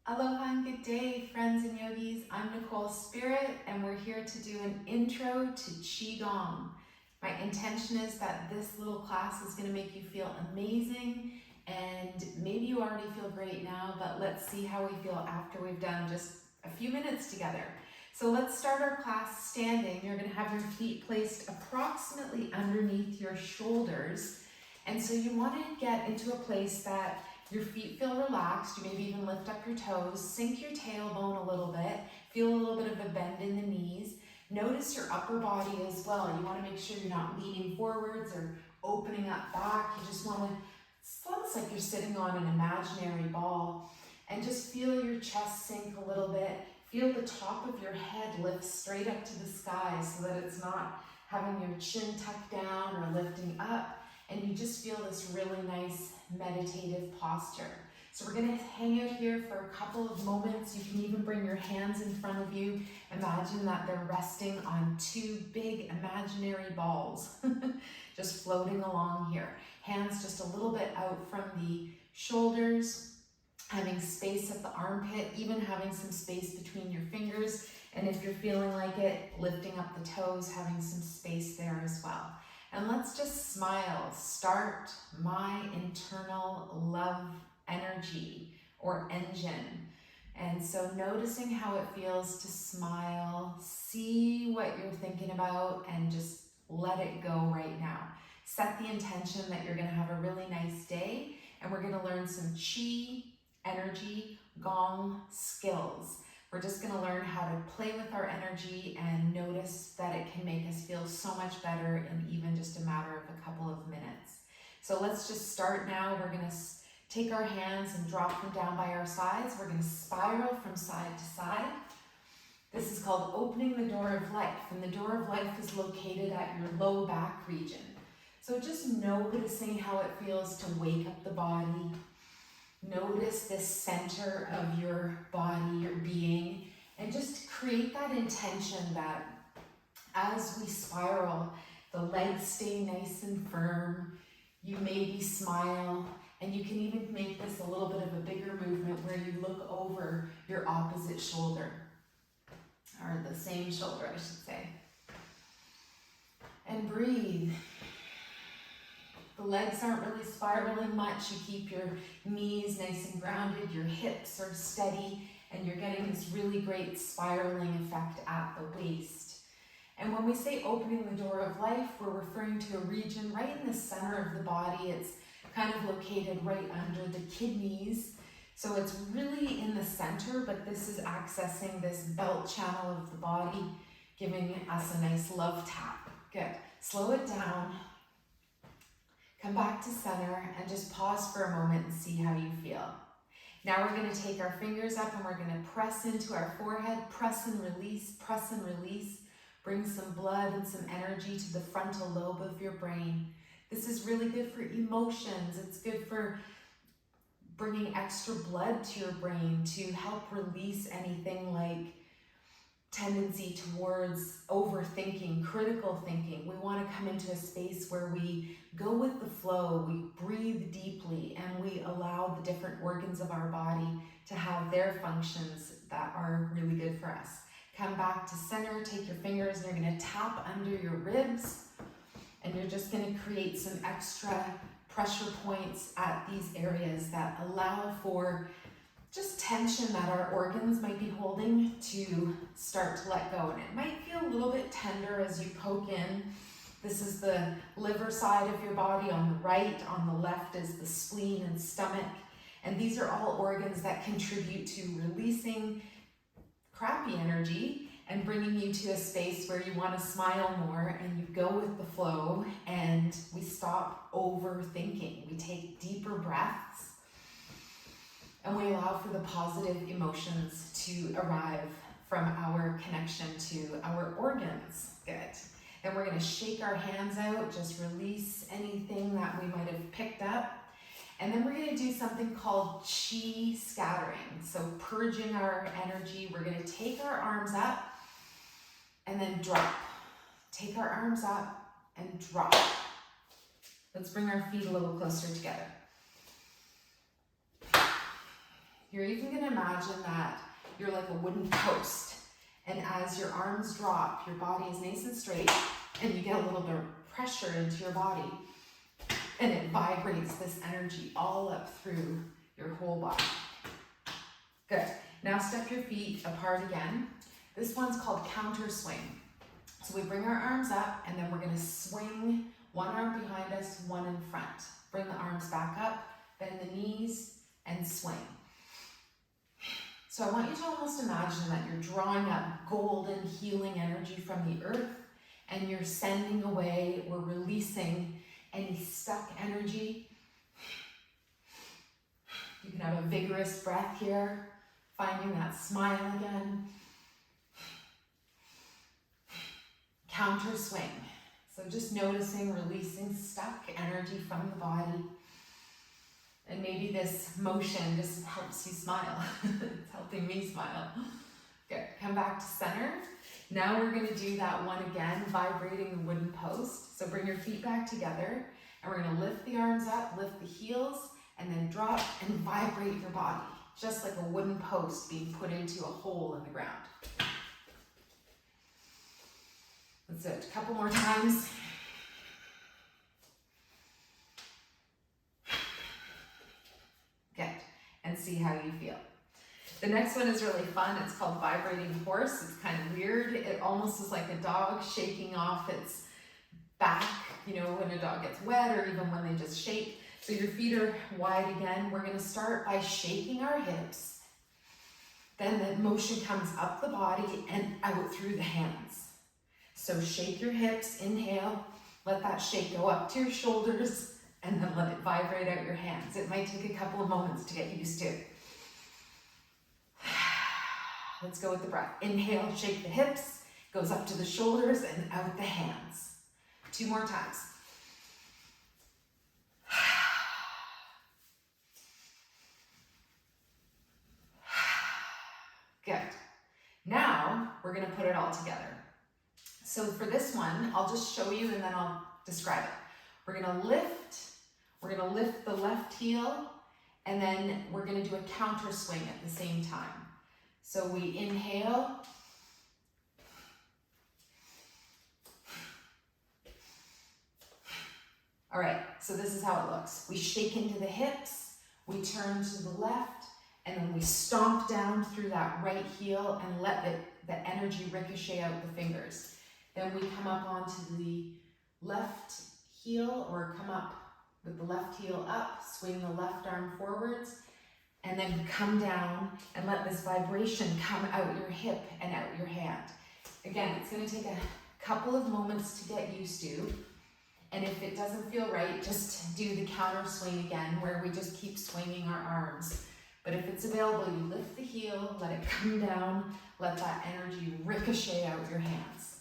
Aloha and good day, friends and yogis. I'm Nicole Spirit, and we're here to do an intro to QiGong. My intention is that this little class is going to make you feel amazing, and maybe you already feel great now, but let's see how we feel after we've done just a few minutes together. So let's start our class standing. You're going to have your feet placed approximately underneath your shoulders, and so you want to get into a place that your feet feel relaxed. You maybe even lift up your toes, sink your tailbone a little bit, feel a little bit of a bend in the knees. Notice your upper body as well. You want to make sure you're not leaning forwards or opening up back. You just want to, it's almost like you're sitting on an imaginary ball, and just feel your chest sink a little bit. Feel the top of your head lift straight up to the sky so that it's not having your chin tucked down or lifting up, and you just feel this really nice meditative posture. So we're going to hang out here for a couple of moments. You can even bring your hands in front of you. Imagine that they're resting on two big imaginary balls, just floating along here. Hands just a little bit out from the shoulders, having space at the armpit, even having some space between your fingers. And if you're feeling like it, lifting up the toes, having some space there as well. And let's just smile. Start my internal love energy or engine. And so noticing how it feels to smile, see what you're thinking about, and just let it go right now. Set the intention that you're going to have a really nice day, and we're going to learn some Qi, energy, gong skills. We're just going to learn how to play with our energy and notice that it can make us feel so much better in even just a matter of a couple of minutes. So let's just start now. We're going to take our hands and drop them down by our sides. We're going to spiral from side to side. This is called opening the door of life, and the door of life is located at your low back region. So just noticing how it feels to wake up the body. Notice this center of your body, your being, and just create that intention that as we spiral, the legs stay nice and firm. You maybe smile, and you can even make this a little bit of a bigger movement where you look over your opposite shoulder, or the same shoulder, I should say. And breathe. The legs aren't really spiraling much. You keep your knees nice and grounded, your hips are steady, and you're getting this really great spiraling effect at the waist. And when we say opening the door of life, we're referring to a region right in the center of the body. It's kind of located right under the kidneys. So it's really in the center, but this is accessing this belt channel of the body, giving us a nice love tap. Good. Slow it down. Come back to center and just pause for a moment and see how you feel. Now we're going to take our fingers up and we're going to press into our forehead, press and release, press and release. Bring some blood and some energy to the frontal lobe of your brain. This is really good for emotions. It's good for bringing extra blood to your brain to help release anything like tendency towards overthinking, critical thinking. We want to come into a space where we go with the flow, we breathe deeply, and we allow the different organs of our body to have their functions that are really good for us. Come back to center, take your fingers, and you're going to tap under your ribs, and you're just going to create some extra pressure points at these areas that allow for just tension that our organs might be holding to start to let go. And it might feel a little bit tender as you poke in. This is the liver side of your body on the right. On the left is the spleen and stomach. And these are all organs that contribute to releasing crappy energy and bringing you to a space where you want to smile more and you go with the flow and we stop overthinking. We take deeper breaths. And we allow for the positive emotions to arrive from our connection to our organs. Good. And we're going to shake our hands out, just release anything that we might have picked up. And then we're going to do something called Qi scattering. So purging our energy. We're going to take our arms up and then drop. Take our arms up and drop. Let's bring our feet a little closer together. You're even gonna imagine that you're like a wooden post. And as your arms drop, your body is nice and straight, and you get a little bit of pressure into your body, and it vibrates this energy all up through your whole body. Good. Now step your feet apart again. This one's called counter swing. So we bring our arms up, and then we're gonna swing one arm behind us, one in front. Bring the arms back up, bend the knees, and swing. So I want you to almost imagine that you're drawing up golden healing energy from the earth, and you're sending away or releasing any stuck energy. You can have a vigorous breath here, finding that smile again. Counter swing. So just noticing, releasing stuck energy from the body. And maybe this motion just helps you smile. It's helping me smile. Good, come back to center. Now we're gonna do that one again, vibrating the wooden post. So bring your feet back together, and we're gonna lift the arms up, lift the heels, and then drop and vibrate your body, just like a wooden post being put into a hole in the ground. Let's do it a couple more times. Good, and see how you feel. The next one is really fun. It's called Vibrating Horse. It's kind of weird. It almost is like a dog shaking off its back, you know, when a dog gets wet, or even when they just shake. So your feet are wide again. We're gonna start by shaking our hips. Then the motion comes up the body and out through the hands. So shake your hips, inhale, let that shake go up to your shoulders, and then let it vibrate out your hands. It might take a couple of moments to get used to. Let's go with the breath. Inhale, shake the hips, goes up to the shoulders and out the hands. 2 more times. Good. Now we're gonna put it all together. So for this one, I'll just show you and then I'll describe it. We're gonna lift the left heel, and then we're gonna do a counter swing at the same time. So we inhale, all right, so this is how it looks. We shake into the hips, we turn to the left, and then we stomp down through that right heel and let the energy ricochet out the fingers. Then we come up onto the left heel, or come up with the left heel up, swing the left arm forwards, and then come down and let this vibration come out your hip and out your hand. Again, it's gonna take a couple of moments to get used to, and if it doesn't feel right, just do the counter swing again, where we just keep swinging our arms. But if it's available, you lift the heel, let it come down, let that energy ricochet out your hands.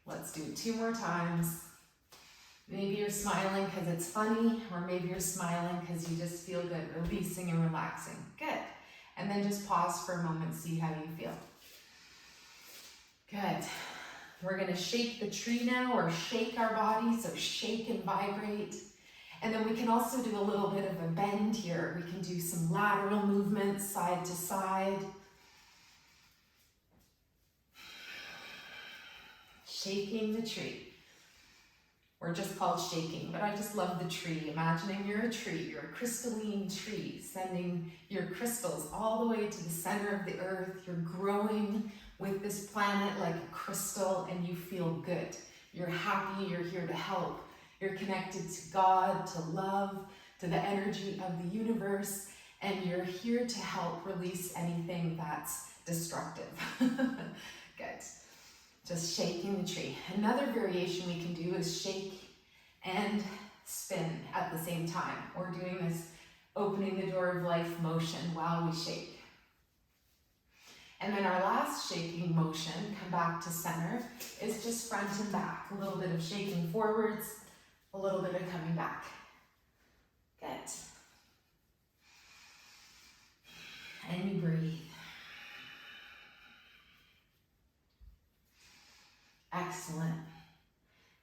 Let's do it 2 more times. Maybe you're smiling because it's funny, or maybe you're smiling because you just feel good, releasing and relaxing. Good. And then just pause for a moment, see how you feel. Good. We're gonna shake the tree now, or shake our body, so shake and vibrate. And then we can also do a little bit of a bend here. We can do some lateral movements, side to side. Shaking the tree. Or just called shaking, but I just love the tree. Imagining you're a tree, you're a crystalline tree, sending your crystals all the way to the center of the earth. You're growing with this planet like a crystal, and you feel good. You're happy, you're here to help. You're connected to God, to love, to the energy of the universe, and you're here to help release anything that's destructive. Good. Just shaking the tree. Another variation we can do is shake and spin at the same time. We're doing this opening the door of life motion while we shake. And then our last shaking motion, come back to center, is just front and back. A little bit of shaking forwards, a little bit of coming back. Good. And you breathe. Excellent.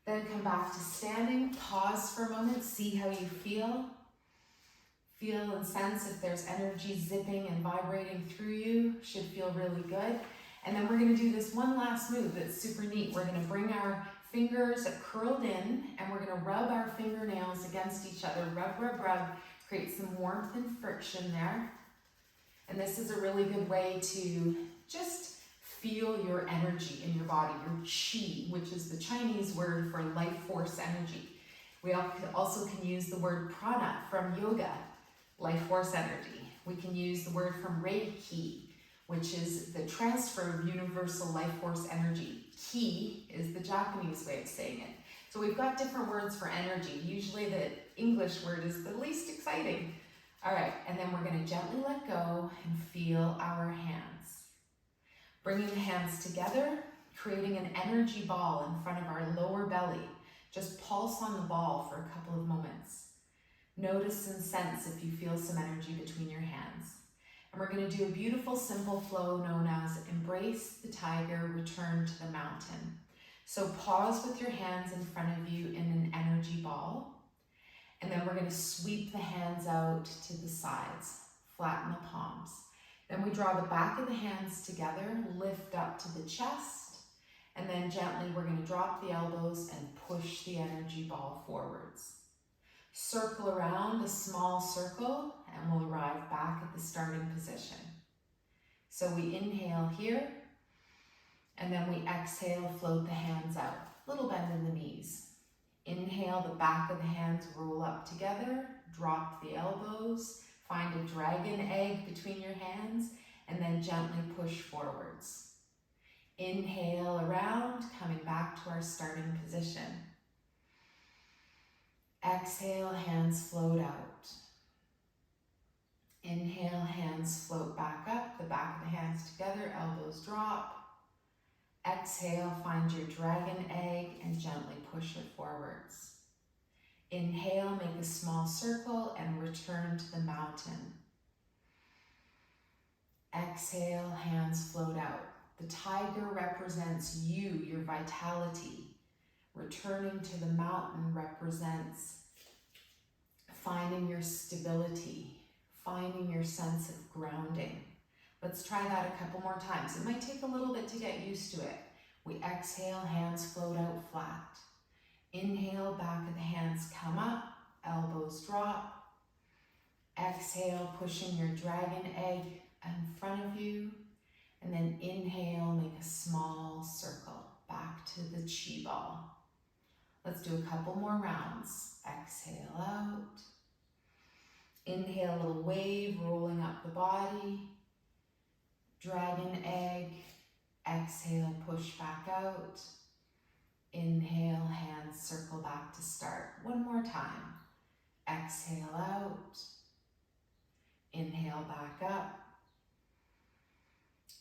Then come back to standing, pause for a moment, see how you feel. Feel and sense if there's energy zipping and vibrating through you. Should feel really good. And then we're going to do this one last move that's super neat. We're going to bring our fingers curled in and we're going to rub our fingernails against each other. Rub, rub, rub. Create some warmth and friction there. And this is a really good way to just feel your energy in your body, your qi, which is the Chinese word for life force energy. We also can use the word prana from yoga, life force energy. We can use the word from Reiki, which is the transfer of universal life force energy. Ki is the Japanese way of saying it. So we've got different words for energy. Usually the English word is the least exciting. All right, and then we're going to gently let go and feel our hands. Bringing the hands together, creating an energy ball in front of our lower belly. Just pulse on the ball for a couple of moments. Notice and sense if you feel some energy between your hands. And we're going to do a beautiful, simple flow known as embrace the tiger, return to the mountain. So pause with your hands in front of you in an energy ball. And then we're going to sweep the hands out to the sides, flatten the palms. Then we draw the back of the hands together, lift up to the chest, and then gently we're going to drop the elbows and push the energy ball forwards. Circle around a small circle and we'll arrive back at the starting position. So we inhale here, and then we exhale, float the hands out. Little bend in the knees. Inhale, the back of the hands roll up together, drop the elbows, find a dragon egg between your hands, and then gently push forwards. Inhale around, coming back to our starting position. Exhale, hands float out. Inhale, hands float back up, the back of the hands together, elbows drop. Exhale, find your dragon egg and gently push it forwards. Inhale, make a small circle and return to the mountain. Exhale, hands float out. The tiger represents you, your vitality. Returning to the mountain represents finding your stability, finding your sense of grounding. Let's try that a couple more times. It might take a little bit to get used to it. We exhale, hands float out flat. Inhale, back of the hands come up, elbows drop. Exhale, pushing your dragon egg in front of you. And then inhale, make a small circle back to the chi ball. Let's do a couple more rounds. Exhale out. Inhale, a little wave rolling up the body. Dragon egg. Exhale, push back out. Inhale, hands circle back to start. One more time. Exhale out. Inhale, back up.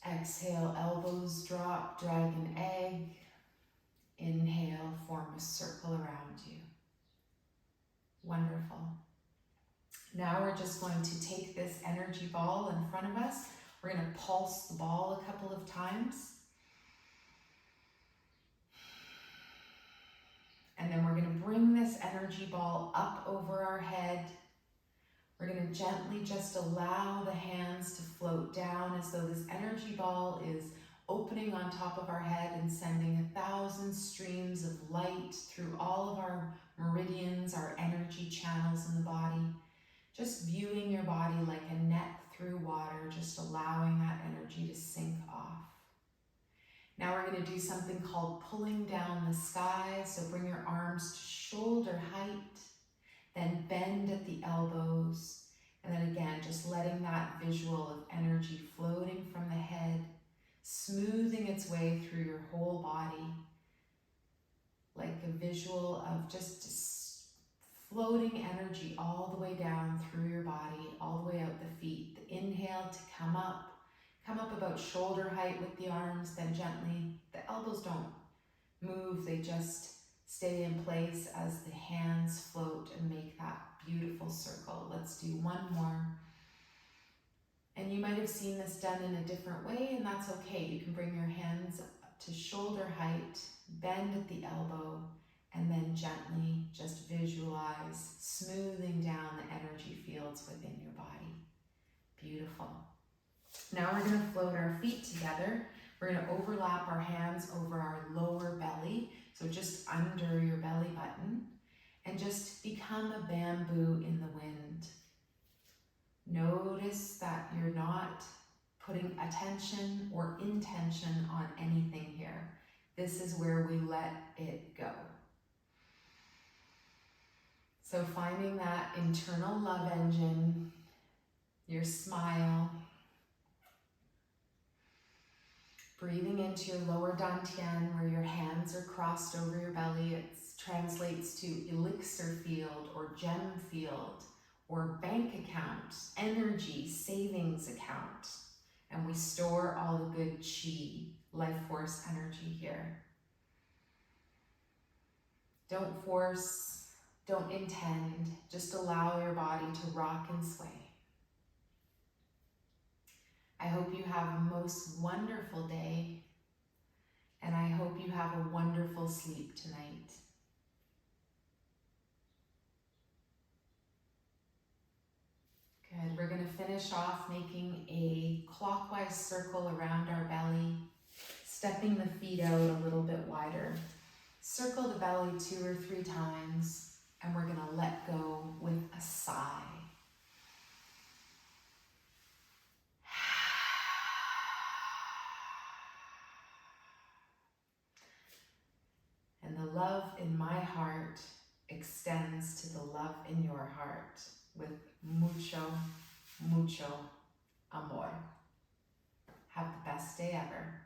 Exhale, elbows drop, dragon egg. Inhale, form a circle around you. Wonderful. Now we're just going to take this energy ball in front of us. We're going to pulse the ball a couple of times. And then we're going to bring this energy ball up over our head. We're going to gently just allow the hands to float down as though this energy ball is opening on top of our head and sending 1,000 streams of light through all of our meridians, our energy channels in the body. Just viewing your body like a net through water, just allowing that energy to sink off. Now we're going to do something called pulling down the sky. So bring your arms to shoulder height, then bend at the elbows, and then again, just letting that visual of energy floating from the head, smoothing its way through your whole body, like a visual of just floating energy all the way down through your body, all the way out the feet. The inhale to come up about shoulder height with the arms, then gently, the elbows don't move, they just stay in place as the hands float and make that beautiful circle. Let's do one more. And you might have seen this done in a different way, and that's okay. You can bring your hands up to shoulder height, bend at the elbow, And then gently just visualize smoothing down the energy fields within your body. Beautiful. Now we're going to float our feet together. We're going to overlap our hands over our lower belly, so just under your belly button, and just become a bamboo in the wind. Notice that you're not putting attention or intention on anything here. This is where we let it go. So finding that internal love engine, your smile, breathing into your lower dantian where your hands are crossed over your belly. It translates to elixir field or gem field or bank account, energy, savings account. And we store all the good chi, life force energy here. Don't force, don't intend, just allow your body to rock and sway. I hope you have a most wonderful day, and I hope you have a wonderful sleep tonight. Good. We're going to finish off making a clockwise circle around our belly, stepping the feet out a little bit wider. Circle the belly 2 or 3 times, and we're going to let go with a sigh. And the love in my heart extends to the love in your heart with mucho, mucho amor. Have the best day ever.